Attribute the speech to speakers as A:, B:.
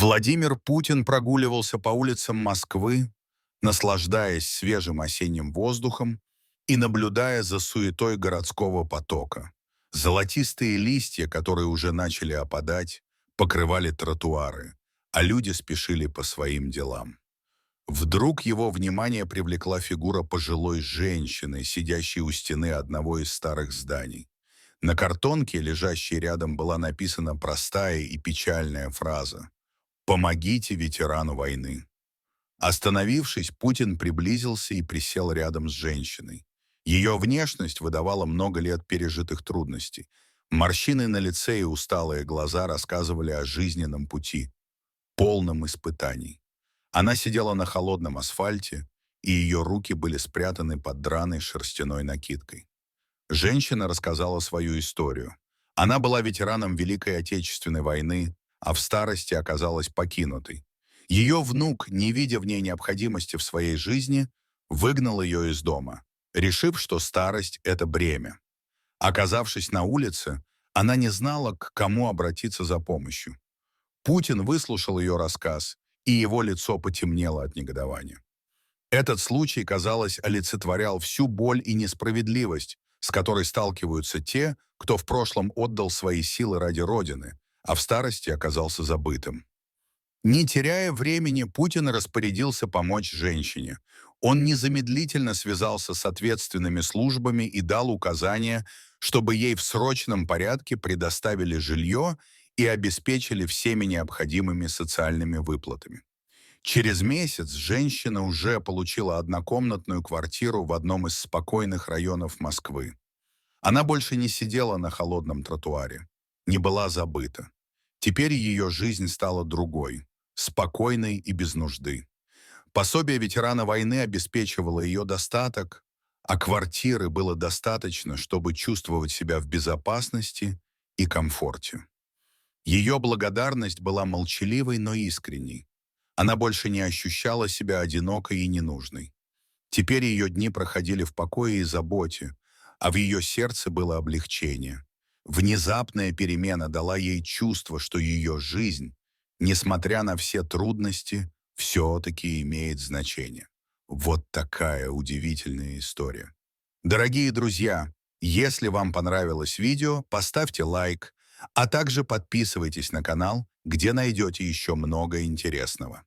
A: Владимир Путин прогуливался по улицам Москвы, наслаждаясь свежим осенним воздухом и наблюдая за суетой городского потока. Золотистые листья, которые уже начали опадать, покрывали тротуары, а люди спешили по своим делам. Вдруг его внимание привлекла фигура пожилой женщины, сидящей у стены одного из старых зданий. На картонке, лежащей рядом, была написана простая и печальная фраза: «Помогите ветерану войны». Остановившись, Путин приблизился и присел рядом с женщиной. Ее внешность выдавала много лет пережитых трудностей. Морщины на лице и усталые глаза рассказывали о жизненном пути, полном испытаний. Она сидела на холодном асфальте, и ее руки были спрятаны под драной шерстяной накидкой. Женщина рассказала свою историю. Она была ветераном Великой Отечественной войны, а в старости оказалась покинутой. Ее внук, не видя в ней необходимости в своей жизни, выгнал ее из дома, решив, что старость — это бремя. Оказавшись на улице, она не знала, к кому обратиться за помощью. Путин выслушал ее рассказ, и его лицо потемнело от негодования. Этот случай, казалось, олицетворял всю боль и несправедливость, с которой сталкиваются те, кто в прошлом отдал свои силы ради Родины, а в старости оказался забытым. Не теряя времени, Путин распорядился помочь женщине. Он незамедлительно связался с ответственными службами и дал указания, чтобы ей в срочном порядке предоставили жилье и обеспечили всеми необходимыми социальными выплатами. Через месяц женщина уже получила однокомнатную квартиру в одном из спокойных районов Москвы. Она больше не сидела на холодном тротуаре, не была забыта. Теперь ее жизнь стала другой, спокойной и без нужды. Пособие ветерана войны обеспечивало ее достаток, а квартиры было достаточно, чтобы чувствовать себя в безопасности и комфорте. Ее благодарность была молчаливой, но искренней. Она больше не ощущала себя одинокой и ненужной. Теперь ее дни проходили в покое и заботе, а в ее сердце было облегчение. Внезапная перемена дала ей чувство, что ее жизнь, несмотря на все трудности, все-таки имеет значение. Вот такая удивительная история. Дорогие друзья, если вам понравилось видео, поставьте лайк, а также подписывайтесь на канал, где найдете еще много интересного.